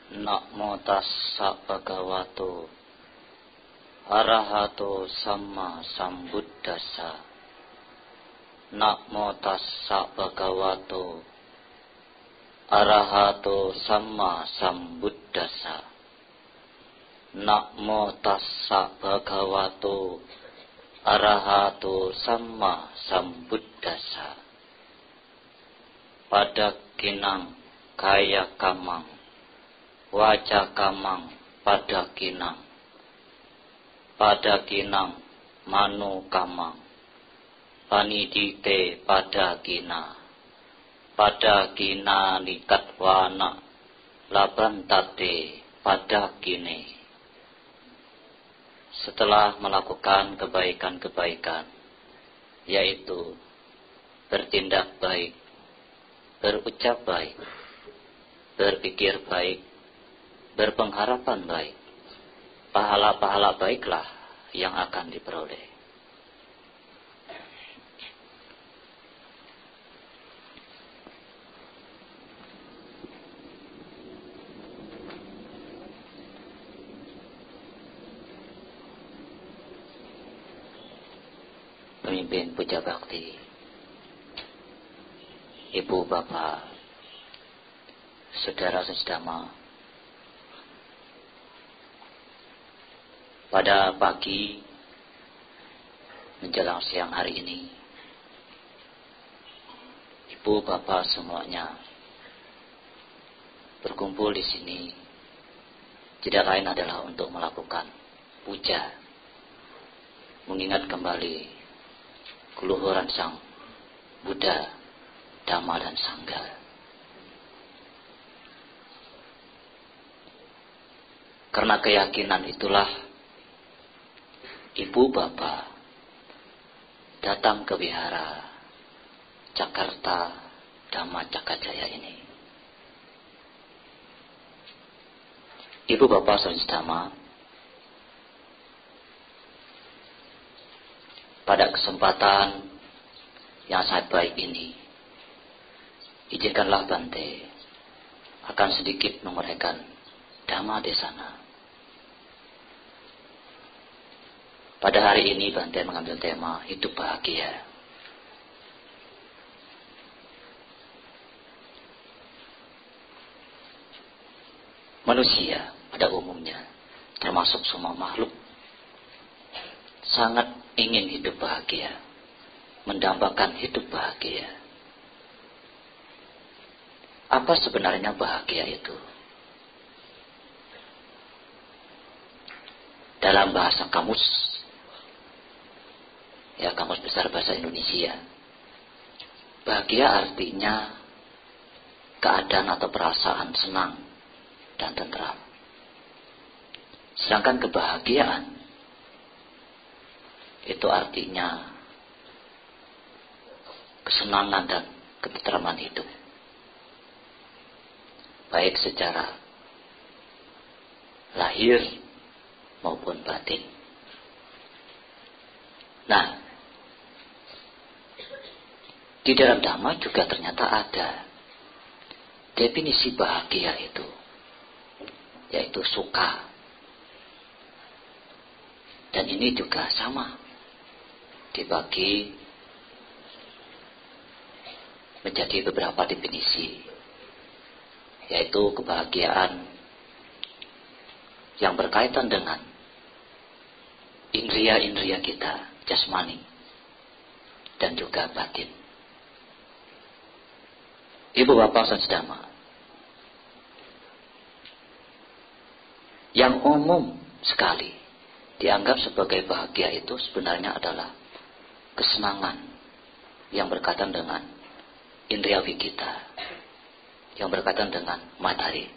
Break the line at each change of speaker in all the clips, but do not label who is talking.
Namo tassa bhagavato arahato samma sambuddhassa. Namo tassa bhagavato arahato samma sambuddhassa. Namo tassa bhagavato arahato samma sambuddhassa. Pada kinang kaya kamang, wajah kamang pada kinang manu kamang, panidite pada kina nikatwana labantate pada kine. Setelah melakukan kebaikan-kebaikan, yaitu bertindak baik, berucap baik, berpikir baik, berpengharapan baik, pahala-pahala baiklah yang akan diperoleh. Pemimpin puja bakti, ibu bapak, saudara sesdama, pada pagi menjelang siang hari ini, ibu bapak semuanya berkumpul di sini tidak lain adalah untuk melakukan puja, mengingat kembali keluhuran Sang Buddha, Dhamma dan Sangha. Karena keyakinan itulah ibu bapak datang ke wihara Jakarta Dhamma Cakajaya ini. Ibu bapak saudara, pada kesempatan yang sangat baik ini, izinkanlah Bante akan sedikit menguraikan Dhamma Desana. Pada hari ini Bante mengambil tema hidup bahagia. Manusia pada umumnya, termasuk semua makhluk, sangat ingin hidup bahagia, mendambakan hidup bahagia. Apa sebenarnya bahagia itu? Dalam bahasa kamus, kamus besar bahasa Indonesia, bahagia artinya keadaan atau perasaan senang dan tentram. Sedangkan kebahagiaan itu artinya kesenangan dan ketentraman hidup, baik secara lahir maupun batin. Nah, di dalam Dhamma juga ternyata ada definisi bahagia itu, yaitu suka. Dan ini juga sama, dibagi menjadi beberapa definisi, yaitu kebahagiaan yang berkaitan dengan indria-indria kita, jasmani dan juga batin. Ibu bapak saudara, yang umum sekali dianggap sebagai bahagia itu sebenarnya adalah kesenangan yang berkaitan dengan indriawi kita, yang berkaitan dengan materi.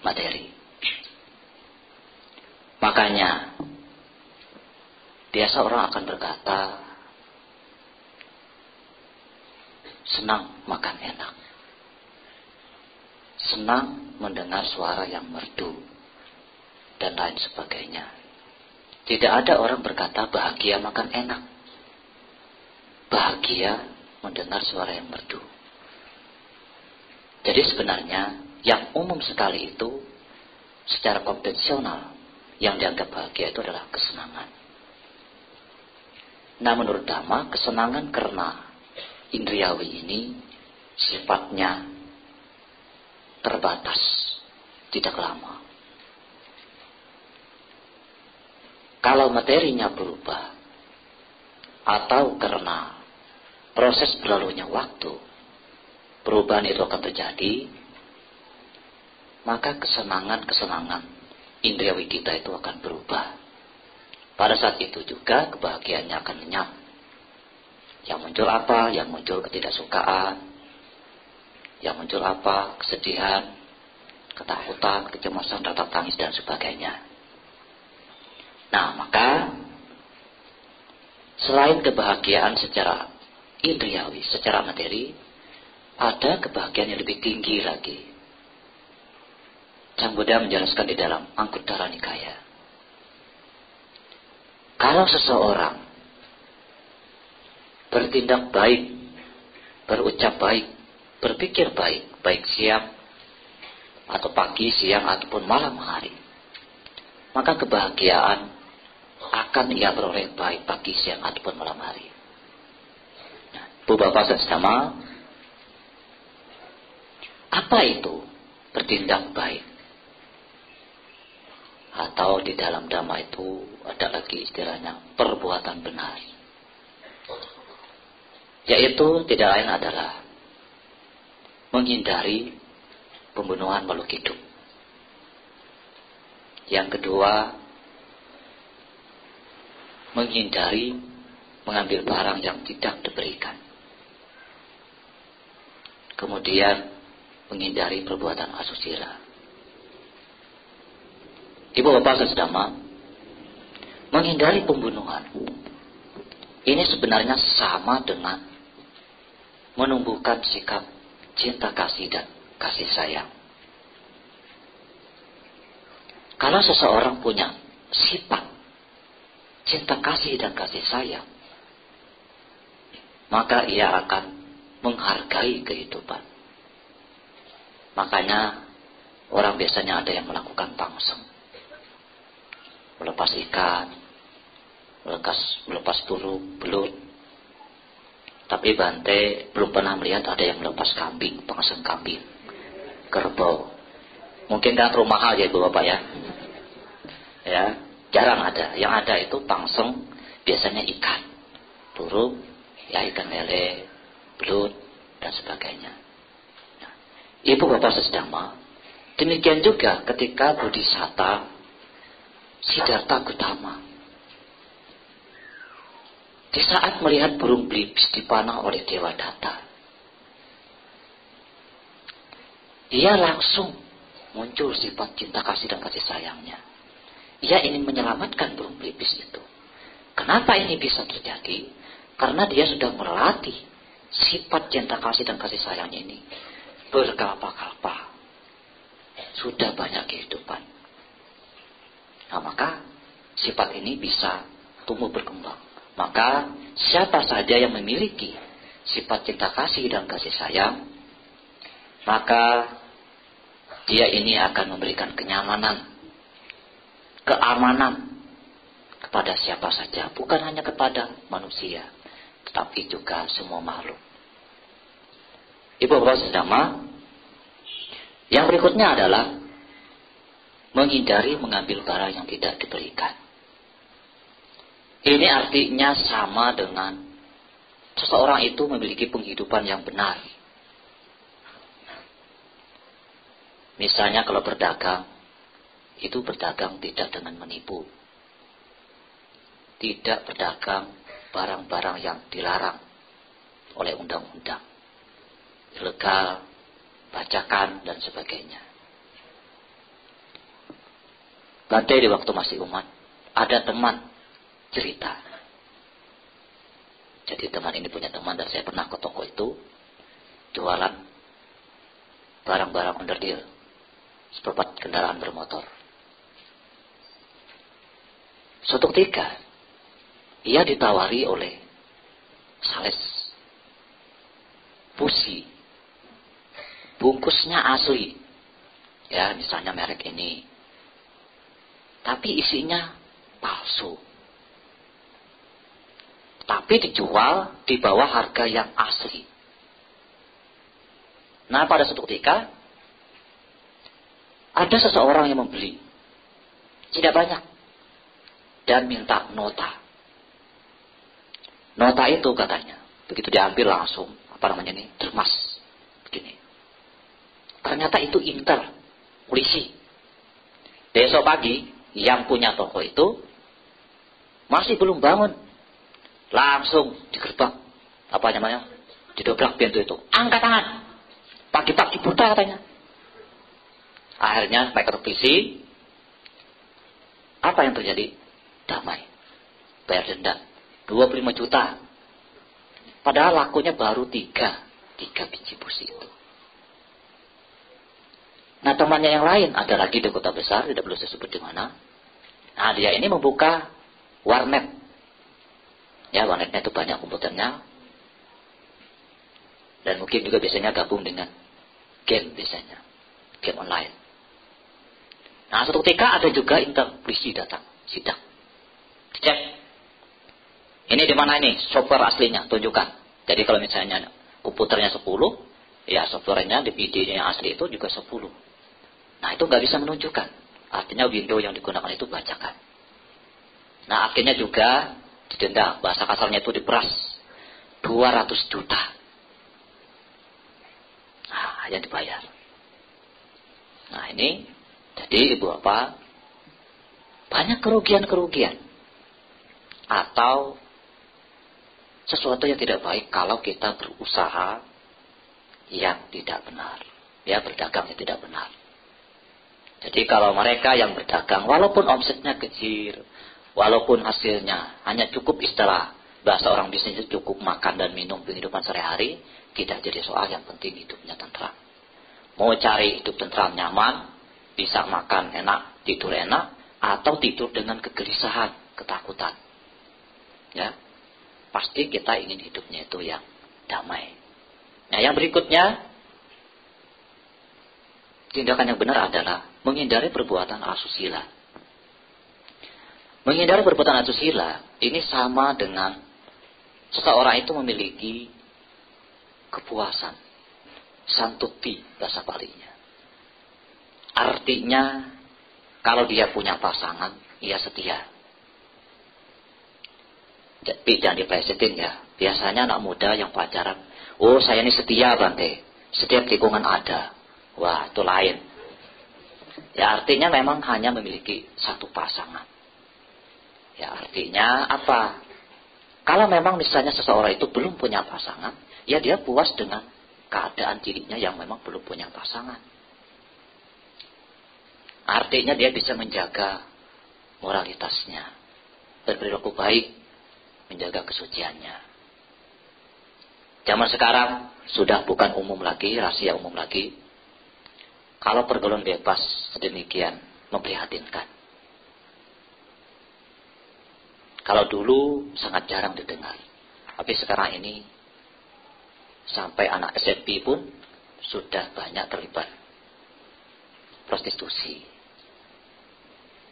Makanya biasa orang akan berkata, senang makan enak, senang mendengar suara yang merdu, dan lain sebagainya. Tidak ada orang berkata bahagia makan enak, bahagia mendengar suara yang merdu. Jadi sebenarnya yang umum sekali itu secara konvensional yang dianggap bahagia itu adalah kesenangan. Nah, menurut Dhamma, kesenangan karena indriawi ini sifatnya terbatas, tidak lama. Kalau materinya berubah atau karena proses berlalunya waktu, perubahan itu akan terjadi, maka kesenangan indriawi kita itu akan berubah. Pada saat itu juga kebahagiaannya akan lenyap. Yang muncul apa? Yang muncul ketidaksukaan. Yang muncul apa? Kesedihan, ketakutan, kecemasan, rasa tangis, dan sebagainya. Nah, maka selain kebahagiaan secara indriawi, secara materi, ada kebahagiaan yang lebih tinggi lagi. Sang Buddha menjelaskan di dalam Anguttara Nikaya. Kalau seseorang bertindak baik, berucap baik, berpikir baik, baik siang atau pagi, siang ataupun malam hari, maka kebahagiaan akan ia peroleh baik pagi, siang ataupun malam hari. Nah, Bu Bapak Sesama, apa itu bertindak baik? Atau di dalam Dhamma itu ada lagi istilahnya perbuatan benar, yaitu tidak lain adalah menghindari pembunuhan makhluk hidup. Yang kedua, menghindari mengambil barang yang tidak diberikan. Kemudian menghindari perbuatan asusila. Ibu bapak sesama, menghindari pembunuhan ini sebenarnya sama dengan menumbuhkan sikap cinta kasih dan kasih sayang. Kalau seseorang punya sifat cinta kasih dan kasih sayang, maka ia akan menghargai kehidupan. Makanya orang biasanya ada yang melakukan pangseng, melepas ikan, melepas burung, belut. Tapi Bante belum pernah melihat ada yang melepas kambing, pangseng kambing, kerbau. Mungkin kan rumah mahal ya Ibu Bapak ya. Ya, jarang ada. Yang ada itu pangseng, biasanya ikan, burung, ya ikan lele, belut, dan sebagainya. Nah, Ibu Bapak Sesdama, demikian juga ketika Bodhisatta Siddhartha Gautama, di saat melihat burung belibis dipanah oleh Dewa Datta, ia langsung muncul sifat cinta kasih dan kasih sayangnya. Ia ingin menyelamatkan burung belibis itu. Kenapa ini bisa terjadi? Karena dia sudah melatih sifat cinta kasih dan kasih sayang ini berkalpa-kalpa. Sudah banyak kehidupan. Nah, maka sifat ini bisa tumbuh berkembang. Maka siapa saja yang memiliki sifat cinta kasih dan kasih sayang, maka dia ini akan memberikan kenyamanan, keamanan kepada siapa saja, bukan hanya kepada manusia, tetapi juga semua makhluk. Ibu Bapak Sesdama, yang berikutnya adalah menghindari mengambil barang yang tidak diberikan. Ini artinya sama dengan seseorang itu memiliki penghidupan yang benar. Misalnya kalau berdagang, itu berdagang tidak dengan menipu. Tidak berdagang barang-barang yang dilarang oleh undang-undang, ilegal, bacakan, dan sebagainya. Bante di waktu masih umat, ada teman cerita. Jadi teman ini punya teman, dan saya pernah ke toko itu, jualan barang-barang onderdil, seperempat kendaraan bermotor. Suatu ketika, ia ditawari oleh sales busi, bungkusnya asli, ya misalnya merek ini, tapi isinya palsu. Tapi dijual di bawah harga yang asli. Nah, pada suatu ketika ada seseorang yang membeli, tidak banyak, dan minta nota. Nota itu katanya, begitu diambil langsung, termas, begini. Ternyata itu intel, polisi. Besok pagi, yang punya toko itu masih belum bangun, langsung digerbak, didobrak pintu itu, angkat tangan, pagi-pagi buta katanya. Akhirnya mereka polisi. Apa yang terjadi? Damai. Bayar denda 25 juta. Padahal lakunya baru 3 biji busi itu. Nah, temannya yang lain ada lagi di kota besar, tidak perlu saya sebut di mana. Nah, dia ini membuka warnet. Ya, warnetnya itu banyak komputernya. Dan mungkin juga biasanya gabung dengan game biasanya. Game online. Nah, suatu ketika ada juga polisi datang, sidak. Dicek. Ini di mana ini? Software aslinya, tunjukkan. Jadi kalau misalnya komputernya 10, ya softwarenya, DVD-nya asli itu juga 10. Nah, itu nggak bisa menunjukkan. Artinya window yang digunakan itu bajakan. Nah, akhirnya juga didenda. Bahasa kasarnya itu diperas 200 juta. Nah, yang dibayar. Nah, ini jadi ibu bapak, banyak kerugian-kerugian. Atau sesuatu yang tidak baik kalau kita berusaha yang tidak benar. Ya, berdagang yang tidak benar. Jadi kalau mereka yang berdagang, walaupun omsetnya kecil, walaupun hasilnya hanya cukup istilah, bahasa orang bisnis itu cukup makan dan minum kehidupan sehari-hari, tidak jadi soal, yang penting hidupnya tentram. Mau cari hidup tentram nyaman, bisa makan enak, tidur enak, atau tidur dengan kegelisahan, ketakutan. Ya, pasti kita ingin hidupnya itu yang damai. Nah, yang berikutnya, tindakan yang benar adalah menghindari perbuatan asusila. Menghindari perbuatan asusila ini sama dengan seseorang itu memiliki kepuasan, santuti bahasa Balinya. Artinya, kalau dia punya pasangan, ia setia. Jadi jangan diplesetin ya. Biasanya anak muda yang pacaran, oh saya ini setia Bante, setiap tikungan ada. Wah, itu lain. Ya, artinya memang hanya memiliki satu pasangan. Ya, artinya apa? Kalau memang misalnya seseorang itu belum punya pasangan, ya dia puas dengan keadaan dirinya yang memang belum punya pasangan. Artinya dia bisa menjaga moralitasnya, berperilaku baik, menjaga kesuciannya. Zaman sekarang sudah bukan umum lagi, rahasia umum lagi. Kalau pergaulan bebas sedemikian memprihatinkan. Kalau dulu sangat jarang didengar, tapi sekarang ini sampai anak SMP pun sudah banyak terlibat prostitusi.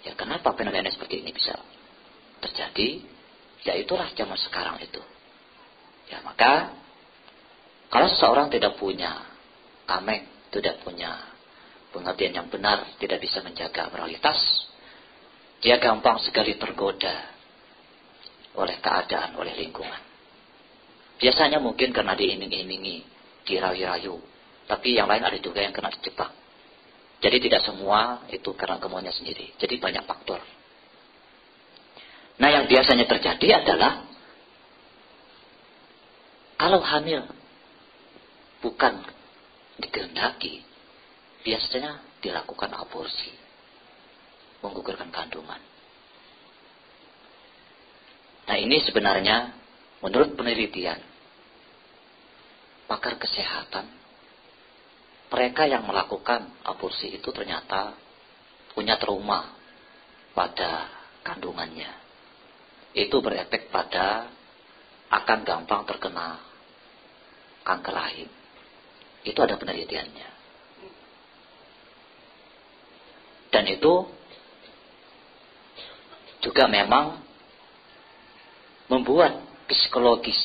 Ya, kenapa fenomena seperti ini bisa terjadi? Ya, itulah zaman sekarang itu. Ya, maka kalau seseorang tidak punya tameng, tidak punya pengertian yang benar, tidak bisa menjaga moralitas, dia gampang sekali tergoda oleh keadaan, oleh lingkungan. Biasanya mungkin karena diiming-imingi, dirayu-rayu, tapi yang lain ada juga yang kena dijebak. Jadi tidak semua itu karena kemauannya sendiri. Jadi banyak faktor. Nah, yang biasanya terjadi adalah kalau hamil bukan dikehendaki, biasanya dilakukan aborsi, menggugurkan kandungan. Nah, ini sebenarnya menurut penelitian pakar kesehatan, mereka yang melakukan aborsi itu ternyata punya trauma pada kandungannya. Itu berefek pada akan gampang terkena kanker rahim. Itu ada penelitiannya. Dan itu juga memang membuat psikologis,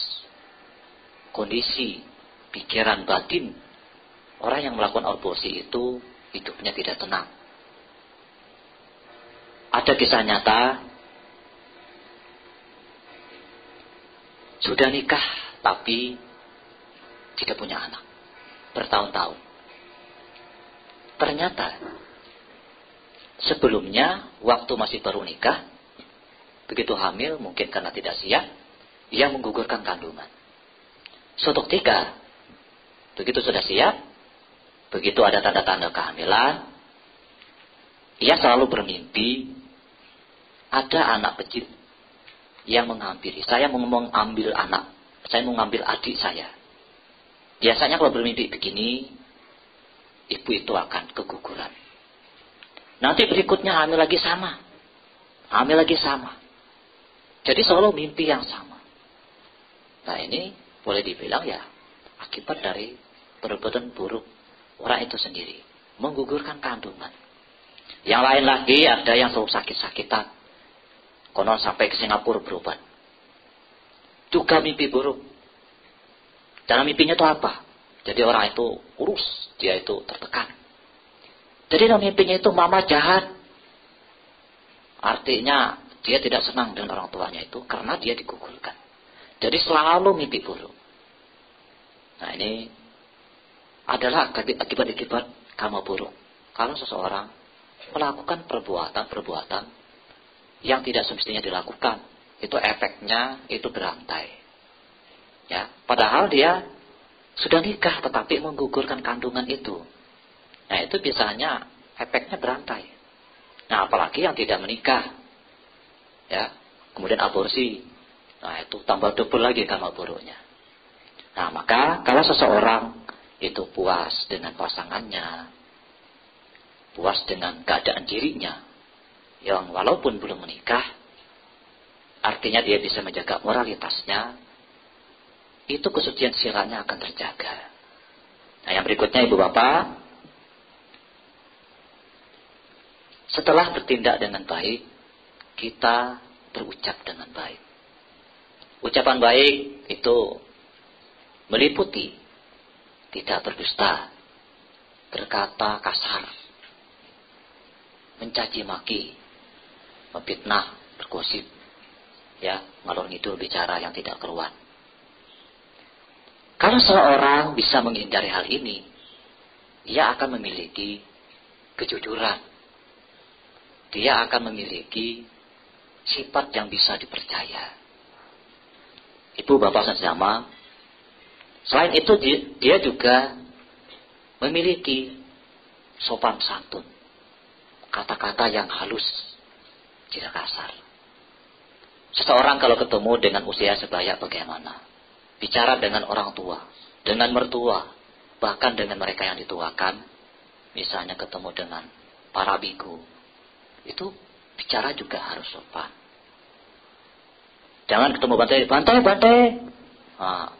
kondisi, pikiran batin orang yang melakukan aborsi itu hidupnya tidak tenang. Ada kisah nyata, sudah nikah tapi tidak punya anak, bertahun-tahun. Ternyata sebelumnya waktu masih baru nikah, begitu hamil mungkin karena tidak siap, ia menggugurkan kandungan. Suatu ketika, begitu sudah siap, begitu ada tanda-tanda kehamilan, ia selalu bermimpi ada anak kecil yang menghampiri. Saya mau mengambil anak, saya mau mengambil adik saya. Biasanya kalau bermimpi begini, ibu itu akan keguguran. Nanti berikutnya hamil lagi sama. Hamil lagi sama. Jadi selalu mimpi yang sama. Nah ini boleh dibilang ya akibat dari perbuatan buruk orang itu sendiri. Menggugurkan kandungan. Yang lain lagi ada yang selalu sakit-sakitan. Konon sampai ke Singapura berobat. Juga mimpi buruk. Dalam mimpinya itu apa? Jadi orang itu kurus, dia itu tertekan. Jadi dalam mimpinya itu mama jahat. Artinya dia tidak senang dengan orang tuanya itu karena dia digugurkan. Jadi selalu mimpi buruk. Nah ini adalah akibat-akibat karma buruk. Kalau seseorang melakukan perbuatan-perbuatan yang tidak semestinya dilakukan, itu efeknya itu berantai. Ya, padahal dia sudah nikah tetapi menggugurkan kandungan itu. Nah itu biasanya efeknya berantai. Nah apalagi yang tidak menikah, ya, kemudian aborsi. Nah itu tambah double lagi karma buruknya. Nah maka kalau seseorang itu puas dengan pasangannya, puas dengan keadaan dirinya, yang walaupun belum menikah, artinya dia bisa menjaga moralitasnya, itu kesucian sirahnya akan terjaga. Nah yang berikutnya ibu bapak, setelah bertindak dengan baik, kita berucap dengan baik. Ucapan baik itu meliputi tidak berdusta, berkata kasar, mencaci maki, memfitnah, bergosip, ya, ngalor ngidul bicara yang tidak keruan. Kalau seorang bisa menghindari hal ini, ia akan memiliki kejujuran. Dia akan memiliki sifat yang bisa dipercaya. Ibu bapak sesama, selain itu dia juga memiliki sopan santun. Kata-kata yang halus, tidak kasar. Seseorang kalau ketemu dengan usia sebaya bagaimana? Bicara dengan orang tua, dengan mertua, bahkan dengan mereka yang dituakan, misalnya ketemu dengan para biku, itu bicara juga harus sopan. Jangan ketemu bantai. Nah,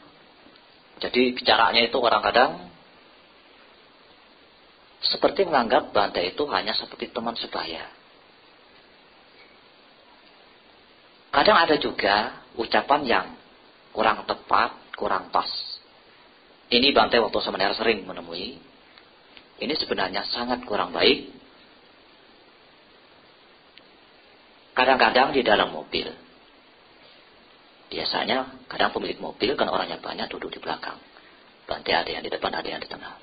jadi bicaranya itu kadang-kadang seperti menganggap bantai itu hanya seperti teman sebaya. Kadang ada juga ucapan yang kurang tepat, kurang pas. Ini Bante waktu sebenarnya sering menemui. Ini sebenarnya sangat kurang baik. Kadang-kadang di dalam mobil. Biasanya kadang pemilik mobil kan orangnya banyak duduk di belakang. Bante ada yang di depan, ada yang di tengah.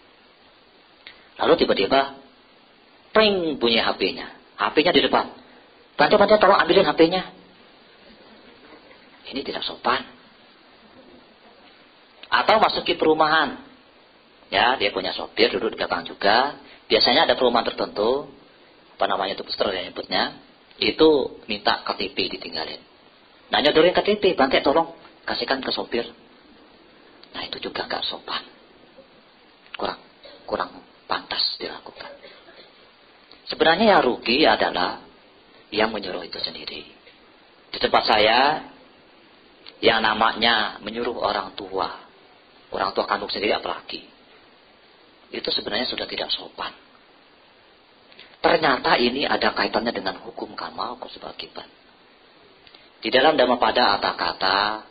Lalu tiba-tiba pring bunyi HP-nya. HP-nya di depan. Bante tolong ambilin HP-nya. Ini tidak sopan. Atau masuki perumahan. Ya, dia punya sopir duduk di belakang juga. Biasanya ada perumahan tertentu, apa namanya itu poster yang nyebutnya, itu minta KTP ditinggalin. Nah, nyodorin KTP, Bante tolong kasihkan ke sopir. Nah, itu juga nggak sopan. Kurang pantas dilakukan. Sebenarnya yang rugi adalah yang menyuruh itu sendiri. Di tempat saya, yang namanya menyuruh orang tua kandung sendiri apalagi, itu sebenarnya sudah tidak sopan. Ternyata ini ada kaitannya dengan hukum karma, hukum sebab akibat. Di dalam Dhammapada kata-kata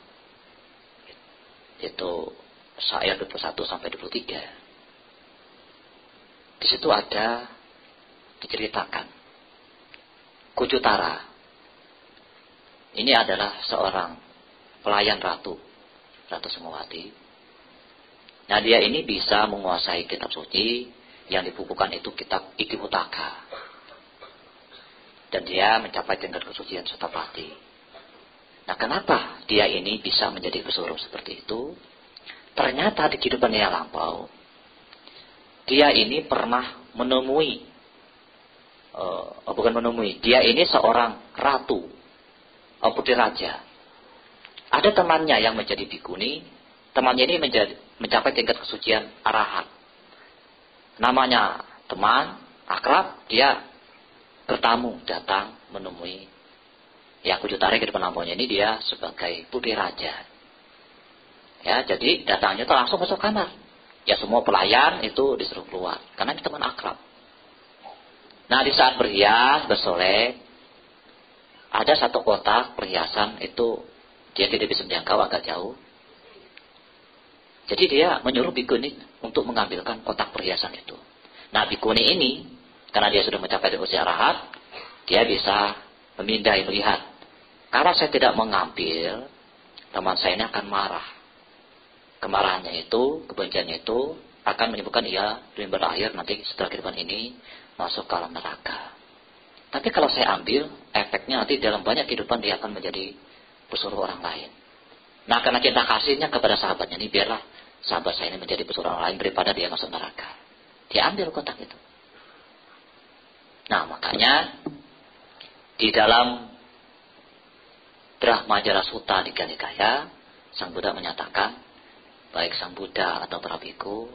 itu ayat 21 sampai 23. Di situ ada diceritakan Kujutara. Ini adalah seorang pelayan Ratu Sumawati. Nah, dia ini bisa menguasai kitab suci yang dibukukan itu kitab Ikiputaka. Dan dia mencapai tingkat kesucian Sotapati. Nah, kenapa dia ini bisa menjadi pesuruh seperti itu? Ternyata di kehidupan yang lampau, dia ini pernah menemui, dia ini seorang ratu, putri raja. Ada temannya yang menjadi bikuni, temannya ini mencapai tingkat kesucian arahat. Namanya teman, akrab, dia bertamu, datang menemui ya Kujutara kehidupan lampaunya ini dia sebagai putri raja. Ya, jadi datangnya itu langsung masuk kamar. Ya, semua pelayan itu disuruh keluar karena ini teman akrab. Nah, di saat berhias, bersolek, ada satu kotak perhiasan itu dia tidak bisa menjangkau, agak jauh. Jadi dia menyuruh bikuni untuk mengambilkan kotak perhiasan itu. Nah, bikuni ini, karena dia sudah mencapai usia arahat, dia bisa memindai, melihat. Kalau saya tidak mengambil, teman saya ini akan marah. Kemarahannya itu, kebenciannya itu, akan menyebabkan ia lebih berakhir nanti setelah kehidupan ini masuk ke alam neraka. Tapi kalau saya ambil, efeknya nanti dalam banyak kehidupan dia akan menjadi pesuruh orang lain. Nah, karena cinta kasihnya kepada sahabatnya ini, biarlah sahabat saya ini menjadi pesuruh orang lain daripada dia masuk neraka. Dia ambil kotak itu. Nah, makanya di dalam Brahmajala Sutta di Nikaya, Sang Buddha menyatakan, baik Sang Buddha atau para biku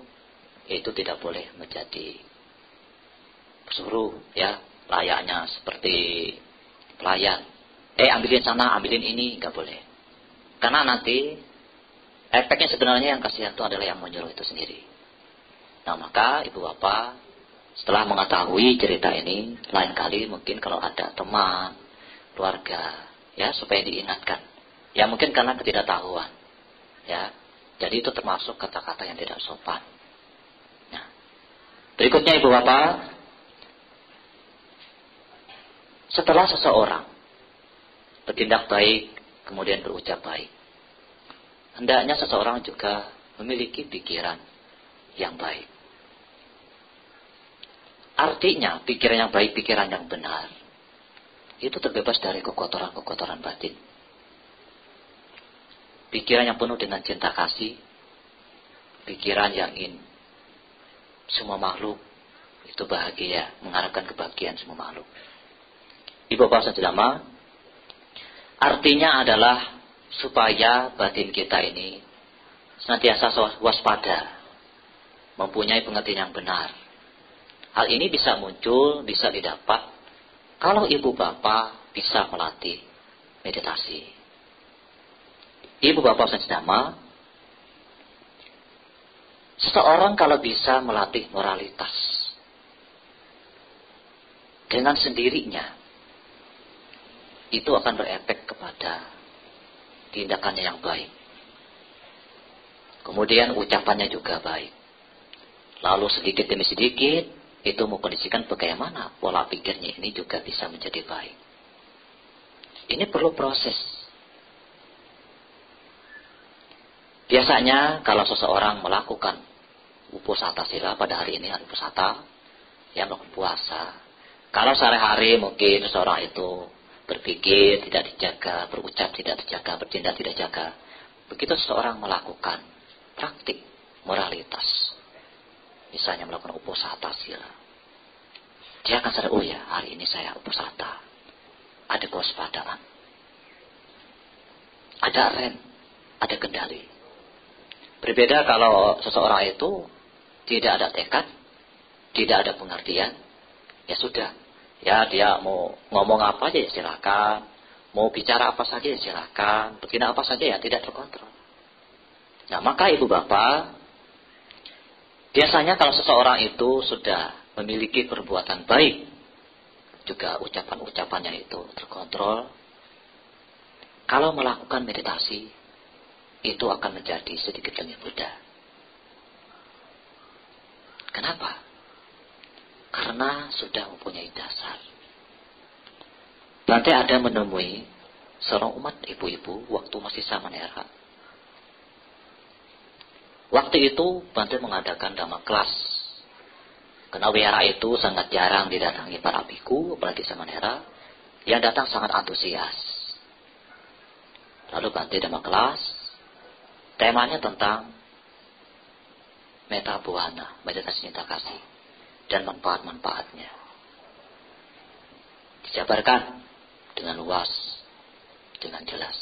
itu tidak boleh menjadi pesuruh, ya, layaknya seperti pelayan. Ambilin sana, ambilin ini, nggak boleh. Karena nanti efeknya sebenarnya yang kasihan itu adalah yang menyuruh itu sendiri. Nah, maka ibu bapak setelah mengetahui cerita ini, lain kali mungkin kalau ada teman, keluarga, ya, supaya diingatkan. Ya, mungkin karena ketidaktahuan. Ya, jadi itu termasuk kata-kata yang tidak sopan. Nah, berikutnya ibu bapak, setelah seseorang bertindak baik, kemudian berucap baik, hendaknya seseorang juga memiliki pikiran yang baik. Artinya, pikiran yang baik, pikiran yang benar, itu terbebas dari kekotoran-kekotoran batin. Pikiran yang penuh dengan cinta kasih, pikiran yang ingin semua makhluk itu bahagia, mengharapkan kebahagiaan semua makhluk. Ibu bapak sedama, artinya adalah supaya batin kita ini senantiasa waspada, mempunyai pengertian yang benar. Hal ini bisa muncul, bisa didapat kalau ibu bapak bisa melatih meditasi. Ibu bapak sedama, seseorang kalau bisa melatih moralitas dengan sendirinya, itu akan berefek kepada tindakannya yang baik. Kemudian ucapannya juga baik. Lalu sedikit demi sedikit, itu mengkondisikan bagaimana pola pikirnya ini juga bisa menjadi baik. Ini perlu proses. Biasanya kalau seseorang melakukan upasata sila, pada hari ini hari upasata, yang melakukan puasa. Kalau sehari-hari mungkin seseorang itu berpikir tidak dijaga, berucap tidak dijaga, bertindak tidak dijaga. Begitu seseorang melakukan praktik moralitas, misalnya melakukan upasata sila, dia akan sadar, oh ya, hari ini saya upasata, ada kewaspadaan, ada rem, ada kendali. Berbeda kalau seseorang itu tidak ada tekad, tidak ada pengertian, ya sudah, ya dia mau ngomong apa aja ya silakan, mau bicara apa saja ya silakan, bertindak apa saja ya tidak terkontrol. Nah, maka ibu bapak, biasanya kalau seseorang itu sudah memiliki perbuatan baik, juga ucapan-ucapannya itu terkontrol, kalau melakukan meditasi, itu akan menjadi sedikit lebih mudah. Kenapa? Karena sudah mempunyai dasar. Bante ada menemui seorang umat ibu-ibu waktu masih Samanera. Waktu itu Bante mengadakan dhamma kelas. Karena wihara itu sangat jarang didatangi para biku, apalagi Samanera. Yang datang sangat antusias. Lalu Bante dhamma kelas. Temanya tentang metta buana, meditasi cinta kasih, dan manfaat-manfaatnya. Dijabarkan dengan luas, dengan jelas.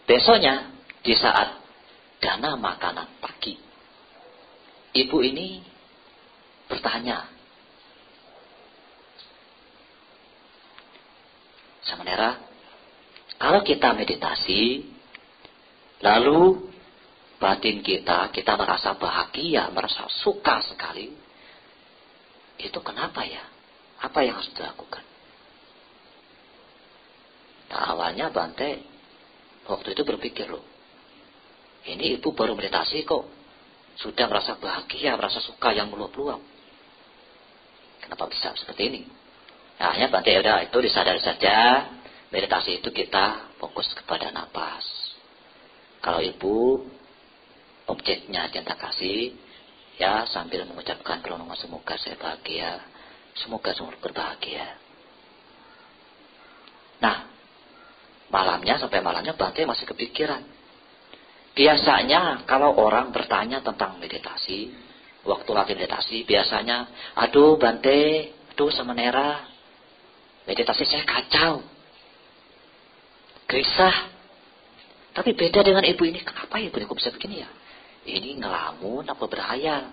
Besoknya, di saat dana makanan pagi, ibu ini bertanya, Samanera, kalau kita meditasi, lalu batin kita merasa bahagia, merasa suka sekali, itu kenapa ya? Apa yang harus dilakukan? Nah, awalnya Bante waktu itu berpikir, loh, ini ibu baru meditasi kok, sudah merasa bahagia, merasa suka yang meluap-luap. Kenapa bisa seperti ini? Nah, akhirnya Bante udah itu disadari saja, meditasi itu kita fokus kepada napas. Kalau ibu objeknya cinta kasih, ya sambil mengucapkan perlindungan, semoga saya bahagia, semoga semua berbahagia. Nah, sampai malamnya Bante masih kepikiran. Biasanya kalau orang bertanya tentang meditasi, waktu latihan meditasi, biasanya, aduh Bante, aduh Samanera, meditasi saya kacau, gelisah. Tapi beda dengan ibu ini, kenapa ibu ini kok bisa begini ya? Ini ngelamun apa berhayal?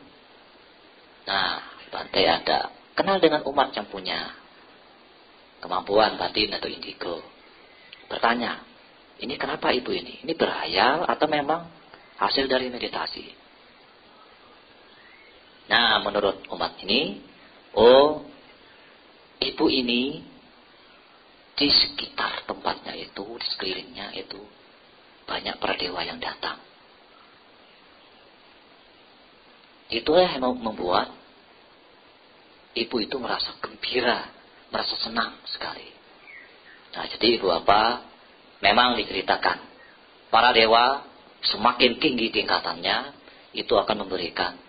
Nah, Bante ada kenal dengan umat yang punya kemampuan batin atau indigo. Bertanya, ini kenapa ibu ini? Ini berhayal atau memang hasil dari meditasi? Nah, menurut umat ini, ibu ini di sekitar tempatnya itu, di sekelilingnya itu, banyak para dewa yang datang. Itulah yang membuat ibu itu merasa gembira, merasa senang sekali. Nah, jadi ibu apa? Memang diceritakan, para dewa semakin tinggi tingkatannya, itu akan memberikan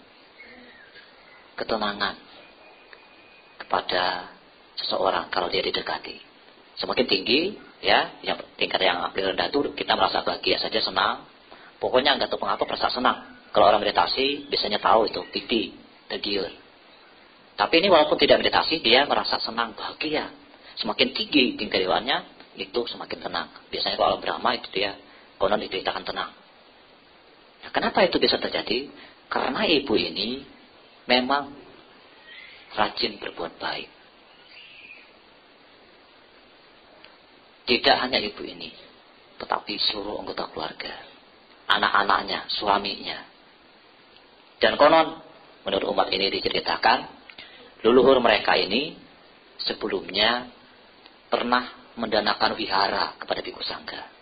ketenangan kepada seseorang kalau dia didekati. Semakin tinggi, ya, yang tingkat yang paling rendah itu kita merasa bahagia saja, senang. Pokoknya nggak tahu mengapa merasa senang. Kalau orang meditasi biasanya tahu itu pipi, tergiur. Tapi ini walaupun tidak meditasi, dia merasa senang, bahagia. Semakin tinggi tingkat dewanya, itu semakin tenang. Biasanya kalau Brahma itu dia konon diceritakan tenang. Nah, kenapa itu bisa terjadi? Karena ibu ini memang rajin berbuat baik. Tidak hanya ibu ini, tetapi seluruh anggota keluarga, anak-anaknya, suaminya. Dan konon, menurut umat ini diceritakan, leluhur mereka ini sebelumnya pernah mendanakan wihara kepada biku sangga.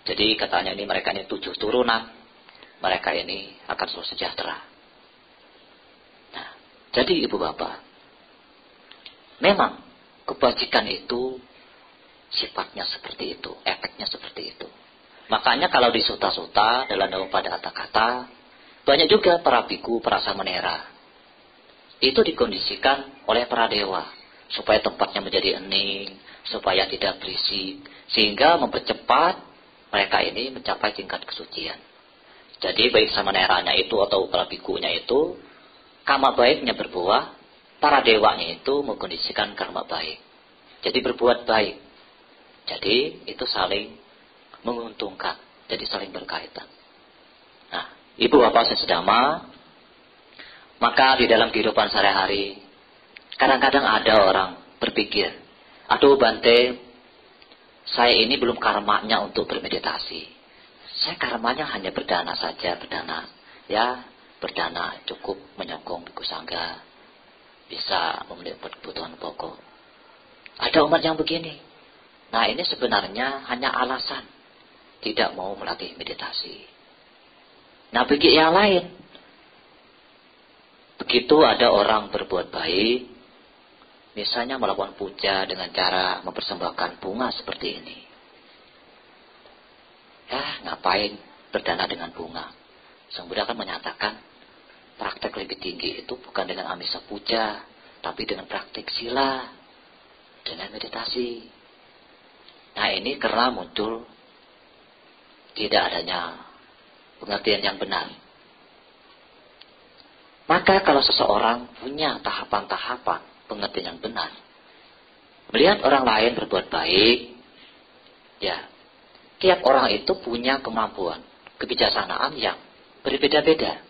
Jadi katanya ini mereka ini 7 turunan, mereka ini akan selalu sejahtera. Nah, jadi ibu bapak, memang kebajikan itu sifatnya seperti itu, efeknya seperti itu. Makanya kalau di suta-suta dalam pada kata-kata, banyak juga para biku, para samanera. Itu dikondisikan oleh para dewa supaya tempatnya menjadi hening, supaya tidak berisik, sehingga mempercepat mereka ini mencapai tingkat kesucian. Jadi baik samaneranya itu atau para bikunya itu, karma baiknya berbuah, para dewanya itu mengkondisikan karma baik. Jadi berbuat baik. Jadi itu saling menguntungkan, jadi saling berkaitan. Nah, ibu bapak sedama, maka di dalam kehidupan sehari-hari, kadang-kadang ada orang berpikir, aduh Bante, saya ini belum karmanya untuk bermeditasi. Saya karmanya hanya berdana saja, berdana. Ya, berdana cukup menyokong biku sangga, bisa memenuhi kebutuhan pokok. Ada umat yang begini. Nah, ini sebenarnya hanya alasan tidak mau melatih meditasi. Nah, bagi yang lain, begitu ada orang berbuat baik, misalnya melakukan puja dengan cara mempersembahkan bunga seperti ini. Ya, ngapain berdana dengan bunga? Sang Buddha kan menyatakan, praktek lebih tinggi itu bukan dengan amisa puja, tapi dengan praktek sila, dengan meditasi. Nah, ini karena muncul tidak adanya pengertian yang benar. Maka kalau seseorang punya tahapan-tahapan pengertian yang benar, melihat orang lain berbuat baik, ya, tiap orang itu punya kemampuan, kebijaksanaan yang berbeda-beda.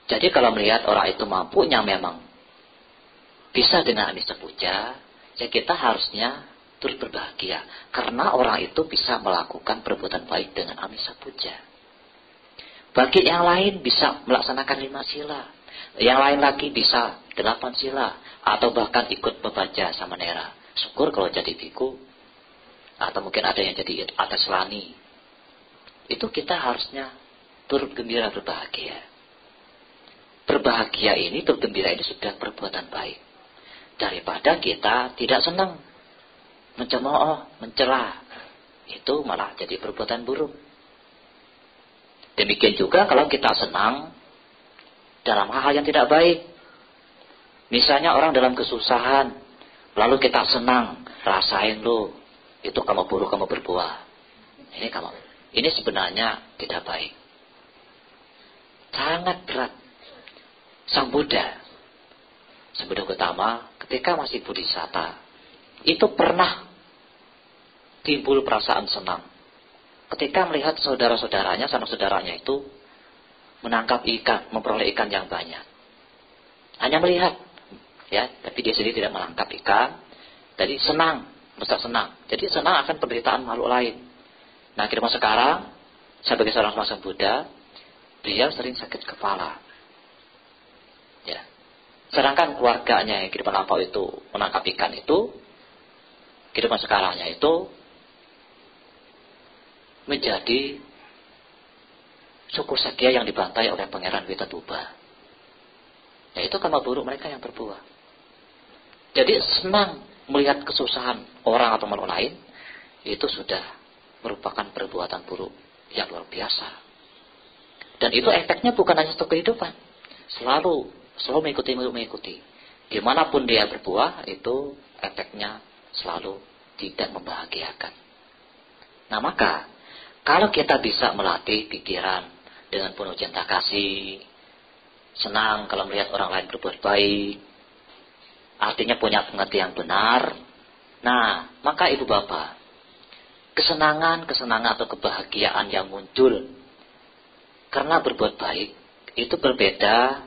Jadi kalau melihat orang itu mampunya memang bisa dengan amisa puja, ya kita harusnya turut berbahagia. Karena orang itu bisa melakukan perbuatan baik dengan amisa puja. Bagi yang lain bisa melaksanakan 5 sila. Yang lain lagi bisa 8 sila. Atau bahkan ikut membaca samanera. Syukur kalau jadi biku. Atau mungkin ada yang jadi atas lani. Itu kita harusnya turut gembira berbahagia. Berbahagia ini, bergembira ini sudah perbuatan baik. Daripada kita tidak senang, mencemooh, mencela, itu malah jadi perbuatan buruk. Demikian juga kalau kita senang dalam hal-hal yang tidak baik. Misalnya orang dalam kesusahan, lalu kita senang, rasain lo, itu kamu buruk, kamu berbuah. Ini sebenarnya tidak baik. Sangat berat. Sang Buddha Gautama ketika masih Bodhisatta, itu pernah timbul perasaan senang ketika melihat saudara-saudaranya, sanak saudaranya itu menangkap ikan, memperoleh ikan yang banyak. Hanya melihat, ya, tapi dia sendiri tidak menangkap ikan. Jadi senang, merasa senang. Jadi senang akan penderitaan makhluk lain. Nah, kira sekarang sebagai seorang semacam Buddha, beliau sering sakit kepala. Ya. Sedangkan keluarganya yang kehidupan lampau itu menangkap ikan itu, kehidupan sekarangnya itu menjadi suku Sakya yang dibantai oleh Pangeran Witatuba. Yaitu karma buruk mereka yang berbuah. Jadi senang melihat kesusahan orang atau makhluk lain, itu sudah merupakan perbuatan buruk yang luar biasa. Dan itu efeknya bukan hanya untuk kehidupan, selalu mengikuti. Dimanapun dia berbuah, itu efeknya selalu tidak membahagiakan. Nah, maka kalau kita bisa melatih pikiran dengan penuh cinta kasih, senang kalau melihat orang lain berbuat baik, artinya punya pengertian yang benar. Nah, maka ibu bapak, kesenangan atau kebahagiaan yang muncul karena berbuat baik itu berbeda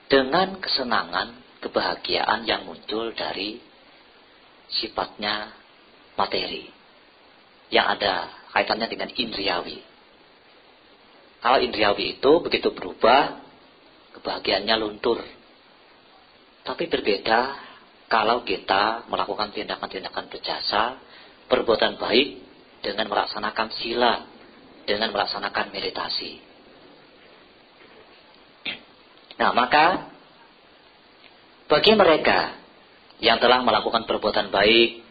dengan kesenangan, kebahagiaan yang muncul dari sifatnya materi, yang ada kaitannya dengan indriawi. Kalau indriawi itu begitu berubah, kebahagiaannya luntur. Tapi berbeda kalau kita melakukan tindakan-tindakan berjasa, perbuatan baik dengan melaksanakan sila, dengan melaksanakan meditasi. Nah, maka bagi mereka yang telah melakukan perbuatan baik,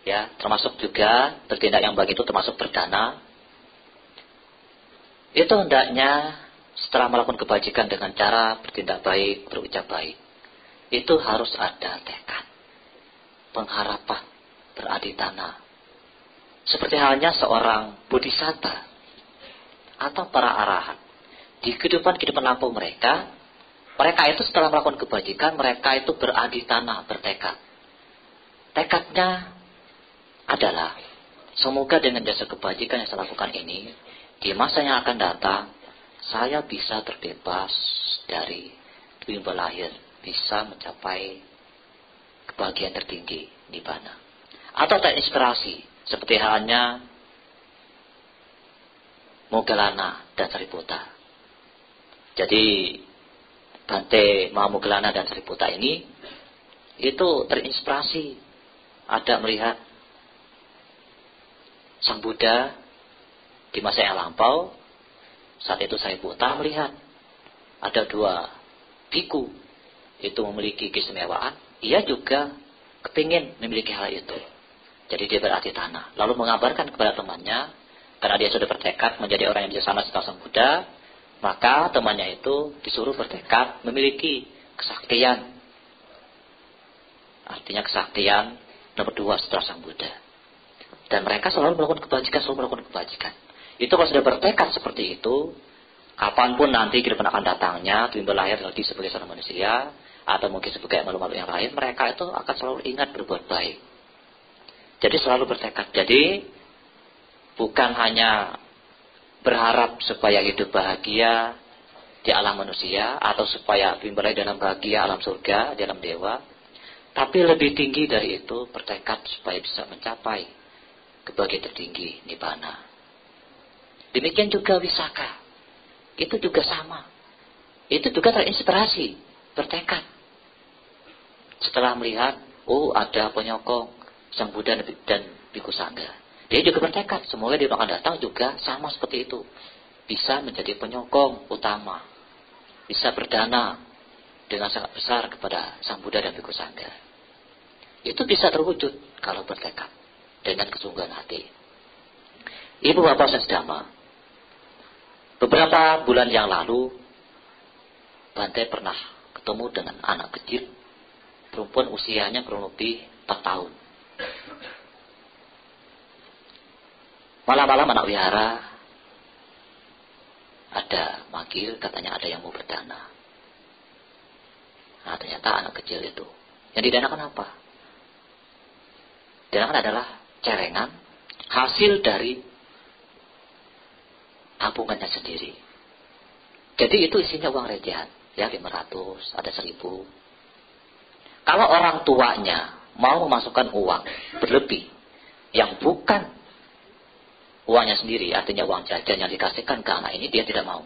ya, termasuk juga bertindak yang baik itu termasuk berdana, itu hendaknya setelah melakukan kebajikan dengan cara bertindak baik, berucap baik, itu harus ada tekad, pengharapan, beraditana. Seperti halnya seorang bodhisatta atau para arahat. Di kehidupan lampau mereka itu setelah melakukan kebajikan, mereka itu beraditana, bertekad. Tekadnya adalah, semoga dengan jasa kebajikan yang saya lakukan ini, di masa yang akan datang, saya bisa terbebas dari bimbang lahir, bisa mencapai kebahagiaan tertinggi, nibbana. Atau terinspirasi, seperti halnya Moggallana dan Sariputta. Jadi Bante Mahamoggallana dan Sariputta ini itu terinspirasi, ada melihat Sang Buddha di masa yang lampau, saat itu Sariputta melihat ada 2 biku itu memiliki keistimewaan, ia juga kepingin memiliki hal itu. Jadi dia berarti tanah, lalu mengabarkan kepada temannya, karena dia sudah bertekad menjadi orang yang bijaksana setelah Sang Buddha, maka temannya itu disuruh bertekad memiliki kesaktian. Artinya kesaktian nomor 2 setelah Sang Buddha. Dan mereka selalu melakukan kebajikan. Itu kalau sudah bertekad seperti itu, kapanpun nanti kehidupan akan datangnya, timbul lahir lagi sebagai seorang manusia, atau mungkin sebagai makhluk-makhluk yang lain, mereka itu akan selalu ingat berbuat baik. Jadi selalu bertekad. Jadi bukan hanya berharap supaya hidup bahagia di alam manusia, atau supaya timbul dalam bahagia alam surga, di alam dewa, tapi lebih tinggi dari itu, bertekad supaya bisa mencapai kebahagiaan tertinggi, nibbana. Demikian juga Wisaka. Itu juga sama. Itu juga terinspirasi, bertekad. Setelah melihat, ada penyokong Sang Buddha dan Bhikkhu Sangga, dia juga bertekad, semoga dia akan datang juga sama seperti itu. Bisa menjadi penyokong utama. Bisa berdana dengan sangat besar kepada Sang Buddha dan Bhikkhu Sangga. Itu bisa terwujud kalau bertekad dengan kesungguhan hati. Ibu bapak sedama, beberapa bulan yang lalu Bante pernah ketemu dengan anak kecil, perempuan usianya kurang lebih 4 tahun. Malam-malam anak wihara ada manggil, katanya ada yang mau berdana. Nah, ternyata anak kecil itu yang didanakan apa? Didanakan adalah cerengan hasil dari tabungannya sendiri. Jadi itu isinya uang recehan, ya 500, ada 1000. Kalau orang tuanya mau memasukkan uang berlebih yang bukan uangnya sendiri, artinya uang jajan yang dikasihkan ke anak ini, dia tidak mau.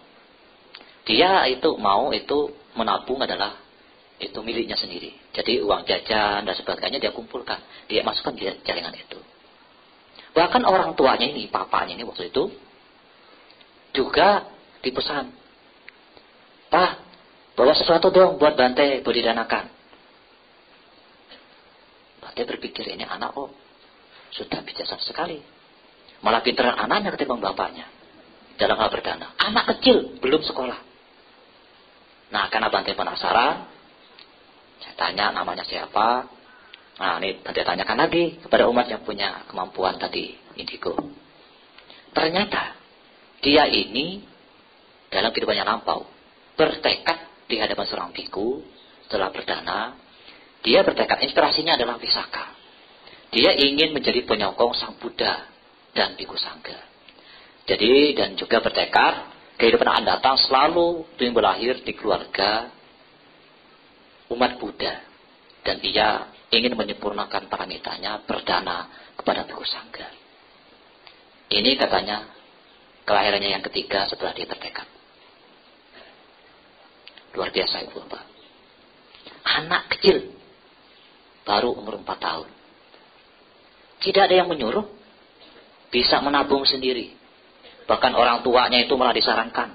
Dia itu mau itu menabung adalah itu miliknya sendiri. Jadi uang jajan dan sebagainya dia kumpulkan, dia masukkan di jaringan itu. Bahkan orang tuanya ini, papanya ini waktu itu juga dipesan, Pak, bawa sesuatu dong buat Bante, buat didanakan. Bante berpikir, ini anak sudah bijaksana sekali. Malah pinteran anaknya ketimbang bapaknya dalam hal berdana. Anak kecil, belum sekolah. Nah, karena Bante penasaran, saya tanya namanya siapa. Nah, ini Bante tanyakan lagi kepada umat yang punya kemampuan tadi, indigo. Ternyata dia ini dalam kehidupan yang lampau bertekad di hadapan seorang biku setelah berdana. Dia bertekad, inspirasinya adalah Wisaka. Dia ingin menjadi penyokong Sang Buddha dan Bhikkhu Sangga. Jadi dan juga bertekad kehidupan akan datang selalu timbul lahir di keluarga umat Buddha, dan dia ingin menyempurnakan paramitanya berdana kepada Bhikkhu Sangga. Ini katanya kelahirannya yang ketiga setelah dia bertekad. Luar biasa ibu bapak. Anak kecil baru umur 4 tahun, tidak ada yang menyuruh, bisa menabung sendiri. Bahkan orang tuanya itu malah disarankan,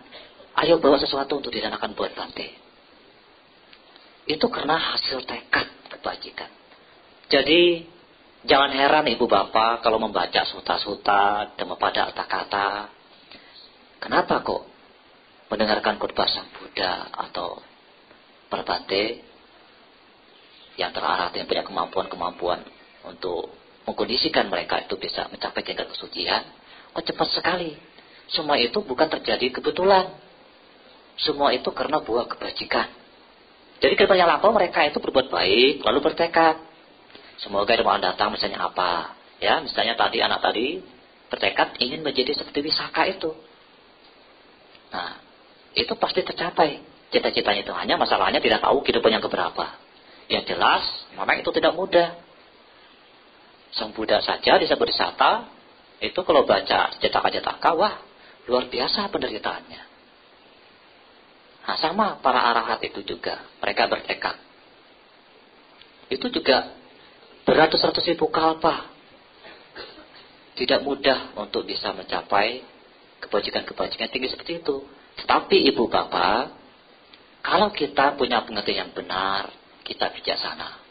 ayo bawa sesuatu untuk didanakan buat Bante. Itu karena hasil tekad kebajikan. Jadi jangan heran ibu bapak kalau membaca suta-suta dan membaca kata-kata, kenapa kok mendengarkan khotbah Sang Buddha atau para Bante yang terarah, yang punya kemampuan-kemampuan untuk mengkondisikan mereka itu bisa mencapai tingkat kesucian, cepat sekali. Semua itu bukan terjadi kebetulan. Semua itu karena buah kebajikan. Jadi kehidupan yang lampau mereka itu berbuat baik, lalu bertekad. Semoga hidup akan datang misalnya apa. Ya, misalnya tadi anak tadi bertekad ingin menjadi seperti Wisaka itu. Nah, itu pasti tercapai cita-citanya itu. Hanya masalahnya tidak tahu kehidupan yang keberapa. Yang jelas, memang itu tidak mudah. Sang Buddha saja di Bodhisatta itu kalau baca cetaka-cetaka, wah luar biasa penderitaannya. Nah, sama para arahat itu juga, mereka bertekad. Itu juga beratus-ratus ribu kalpa. tidak mudah untuk bisa mencapai kebajikan-kebajikan tinggi seperti itu. Tetapi ibu bapak, kalau kita punya pengertian yang benar, kita bijaksana.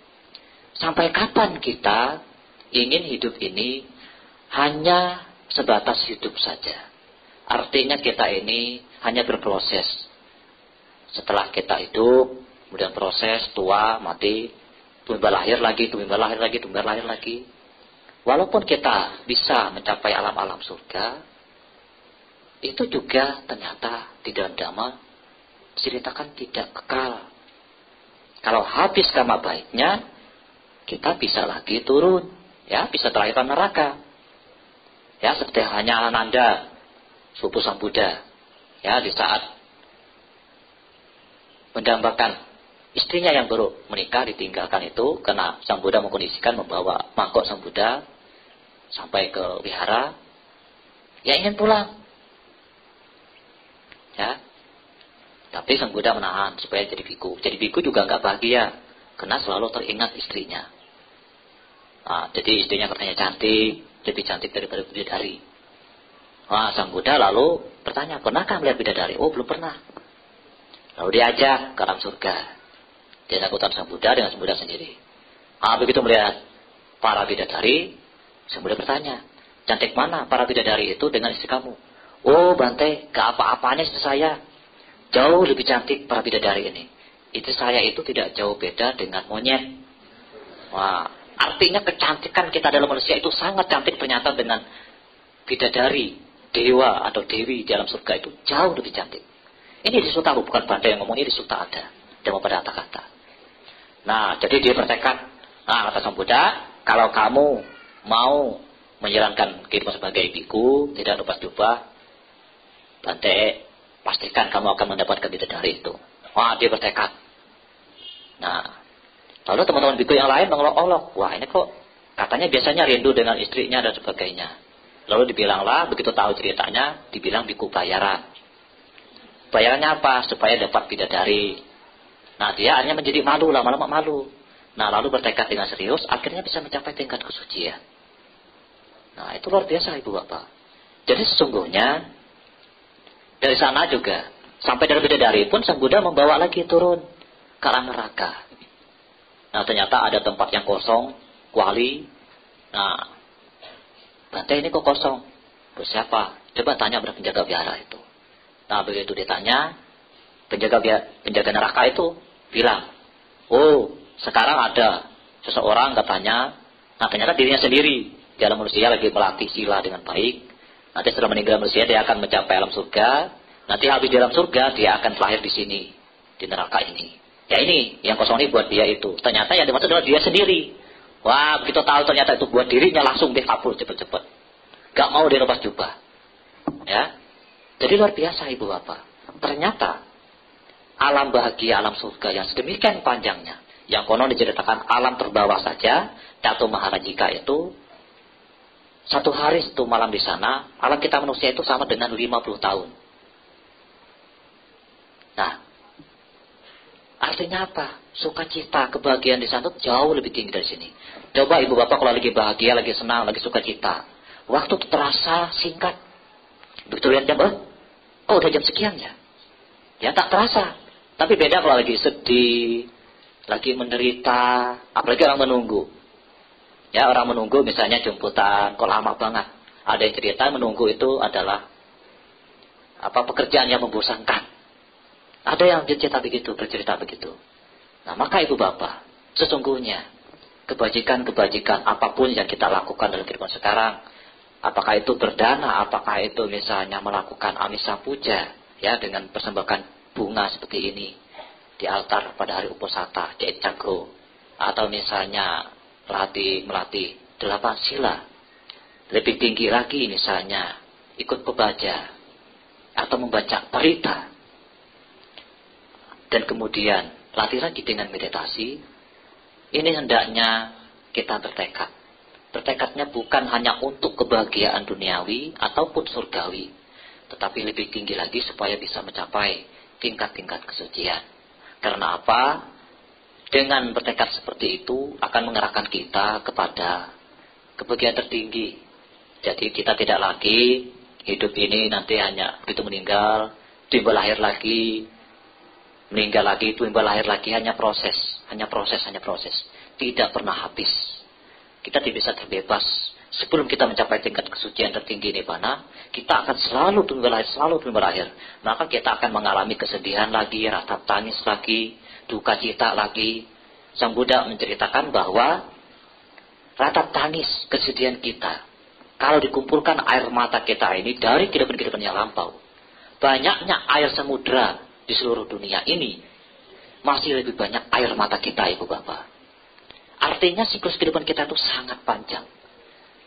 Sampai kapan kita ingin hidup ini hanya sebatas hidup saja? Artinya kita ini hanya berproses. Setelah kita hidup, kemudian proses, tua, mati, tumbuh lahir lagi, tumbuh lahir lagi, tumbuh lahir lagi. Walaupun kita bisa mencapai alam-alam surga, itu juga ternyata di dalam Dhamma ceritakan tidak kekal. Kalau habis karma baiknya, kita bisa lagi turun, ya, bisa terakhir neraka. Ya, seperti hanya Ananda, sepupu Sang Buddha, ya, di saat mendambakan istrinya yang baru menikah ditinggalkan itu, karena Sang Buddha mengkondisikan membawa mangkok Sang Buddha sampai ke wihara, ya ingin pulang, ya, tapi Sang Buddha menahan supaya jadi biku. Jadi biku juga nggak bahagia, karena selalu teringat istrinya. Nah, jadi istrinya katanya cantik, lebih cantik daripada bidadari. Nah, Sang Buddha lalu bertanya, pernahkah melihat bidadari? Oh, belum pernah. Lalu diajak ke alam surga. Dia sakutan Sang Buddha dengan Sang Buddha sendiri. Ah, begitu melihat para bidadari, Sang Buddha bertanya, cantik mana para bidadari itu dengan istri kamu? Oh, Bante, gak apa-apanya istri saya. Jauh lebih cantik para bidadari ini. Istri saya itu tidak jauh beda dengan monyet. Wah, artinya kecantikan kita dalam manusia itu sangat cantik ternyata dengan bidadari, dewa atau dewi di dalam surga itu jauh lebih cantik. Ini di Sutta, bukan Bante yang ngomong, ini di Sutta ada. Dhamma pada kata-kata. Nah, jadi dia bertekad. Nah, kata Sang Buddha, kalau kamu mau menjalankan kehidupan sebagai biku, tidak lepas-lepas, Bante, pastikan kamu akan mendapatkan bidadari itu. Wah, dia bertekad. Nah, lalu teman-teman biku yang lain mengolok-olok. Wah, ini kok katanya biasanya rindu dengan istrinya dan sebagainya. Lalu dibilanglah, begitu tahu ceritanya, dibilang biku bayaran. Bayarannya apa? Supaya dapat bidadari. Nah, dia akhirnya menjadi malu, lama-lama malu. Nah, lalu bertekad dengan serius, akhirnya bisa mencapai tingkat kesucian. Nah, itu luar biasa ibu bapak. Jadi sesungguhnya dari sana juga sampai dari bidadari pun Sang Buddha membawa lagi turun ke alam neraka. Nah, ternyata ada tempat yang kosong, kuali. Nah, Bante, ini kok kosong? Terus siapa? Coba tanya pada penjaga wihara itu. Nah, begitu ditanya, penjaga neraka itu bilang, oh, sekarang ada seseorang katanya, nah ternyata dirinya sendiri di alam manusia lagi melatih sila dengan baik. Nanti setelah meninggal manusia dia akan mencapai alam surga. Nanti habis di alam surga dia akan lahir di sini, di neraka ini. Ya ini yang kosong ini buat dia itu. Ternyata yang dimaksud adalah dia sendiri. Wah, begitu tahu ternyata itu buat dirinya, langsung dia kabur cepet-cepet. Gak mau dia lepas jubah. Ya. Jadi luar biasa ibu bapak. Ternyata alam bahagia, alam surga yang sedemikian panjangnya, yang konon diceritakan alam terbawah saja, Dato Maharajika itu satu hari satu malam di sana, alam kita manusia itu sama dengan 50 tahun. Nah, artinya apa? Sukacita, kebahagiaan di sana jauh lebih tinggi dari sini. Coba ibu bapak kalau lagi bahagia, lagi senang, lagi sukacita, waktu itu terasa singkat. Begitu lihat jam, oh udah jam sekian ya. Ya tak terasa. Tapi beda kalau lagi sedih, lagi menderita, apalagi orang menunggu. Ya, orang menunggu misalnya jemputan, kok lama banget. Ada yang cerita menunggu itu adalah pekerjaan yang membosankan. Ada yang bercerita begitu. Nah, maka ibu bapak, sesungguhnya kebajikan-kebajikan apapun yang kita lakukan dalam kehidupan sekarang, apakah itu berdana, apakah itu misalnya melakukan amisa puja, ya, dengan persembahkan bunga seperti ini di altar pada hari Uposatha, Jait Cakro, atau misalnya melatih 8 sila, lebih tinggi lagi misalnya ikut pebaja atau membaca parita, dan kemudian latih lagi dengan meditasi. Ini hendaknya kita bertekad. Bertekadnya bukan hanya untuk kebahagiaan duniawi ataupun surgawi, tetapi lebih tinggi lagi supaya bisa mencapai tingkat-tingkat kesucian. Karena apa? Dengan bertekad seperti itu akan mengarahkan kita kepada kebahagiaan tertinggi. Jadi kita tidak lagi hidup ini nanti hanya begitu meninggal, timbul lahir lagi, meninggal lagi, timbul lahir lagi, hanya proses. Tidak pernah habis. Kita tidak bisa terbebas. Sebelum kita mencapai tingkat kesucian tertinggi Nibbana, kita akan selalu timbul lahir. Maka kita akan mengalami kesedihan lagi, ratap tangis lagi, duka cita lagi. Sang Buddha menceritakan bahwa ratap tangis, kesedihan kita, kalau dikumpulkan air mata kita ini dari kehidupan-kehidupan yang lampau, banyaknya air samudra di seluruh dunia ini, masih lebih banyak air mata kita, Ibu Bapak. Artinya siklus kehidupan kita itu sangat panjang.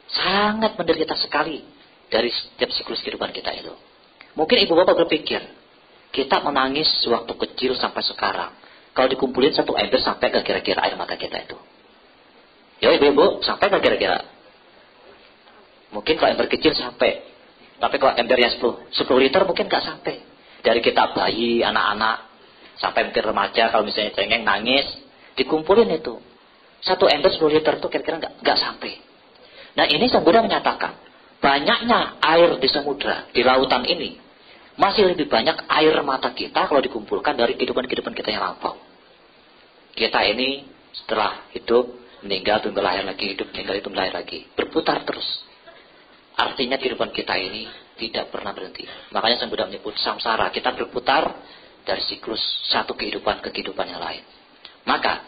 Sangat menderita sekali dari setiap siklus kehidupan kita itu. Mungkin Ibu Bapak berpikir, kita menangis waktu kecil sampai sekarang. Kalau dikumpulin satu ember sampai ke kira-kira air mata kita itu. Ya Ibu-Ibu, sampai ke kira-kira. Mungkin kalau ember kecil sampai. Tapi kalau ember yang 10 liter mungkin gak sampai. Dari kita bayi, anak-anak, sampai mungkin remaja, kalau misalnya cengeng nangis, dikumpulin itu. Satu ember 10 liter itu kira-kira gak sampai. Nah ini Sang Buddha menyatakan, banyaknya air di samudra, di lautan ini, masih lebih banyak air mata kita kalau dikumpulkan dari kehidupan-kehidupan kita yang lampau. Kita ini setelah hidup, meninggal, timbul lahir lagi, hidup, meninggal, timbul lahir lagi. Berputar terus. Artinya kehidupan kita ini tidak pernah berhenti. Makanya Sang Buddha menyebut samsara, kita berputar dari siklus satu kehidupan ke kehidupan yang lain. Maka,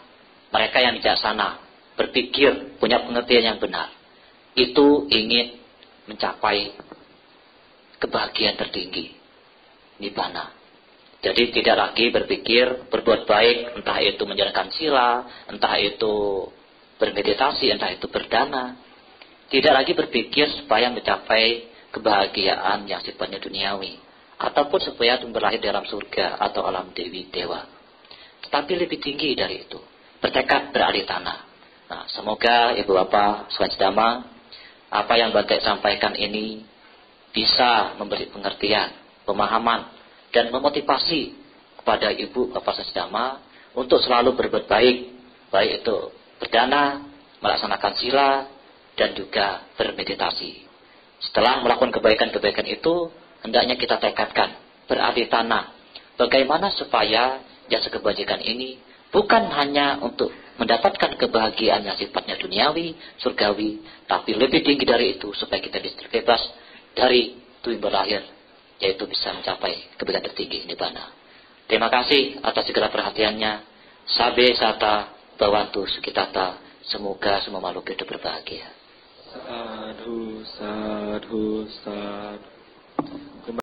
mereka yang bijaksana, berpikir, punya pengertian yang benar, itu ingin mencapai kebahagiaan tertinggi, Nibbana. Jadi tidak lagi berpikir berbuat baik, entah itu menjalankan sila, entah itu bermeditasi, entah itu berdana. Tidak lagi berpikir supaya mencapai kebahagiaan yang sifatnya duniawi, ataupun supaya berlahir dalam surga atau alam dewi dewa. Tetapi lebih tinggi dari itu, bertekad beralih tanah. Nah, semoga Ibu Bapak sekalian sedama, apa yang Bante sampaikan ini bisa memberi pengertian, pemahaman, dan memotivasi kepada Ibu Bapak sedama untuk selalu berbuat baik, baik itu berdana, melaksanakan sila, dan juga bermeditasi. Setelah melakukan kebaikan-kebaikan itu, hendaknya kita tekadkan, beralih tanah. Bagaimana supaya jasa kebajikan ini bukan hanya untuk mendapatkan kebahagiaan yang sifatnya duniawi, surgawi, tapi lebih tinggi dari itu supaya kita bisa terbebas dari timbul lahir, yaitu bisa mencapai kebaikan tertinggi Nibbana. Terima kasih atas segala perhatiannya. Sabe sata bawantu sukitata. Semoga semua makhluk hidup berbahagia.
Sadhu, sadhu, sadhu.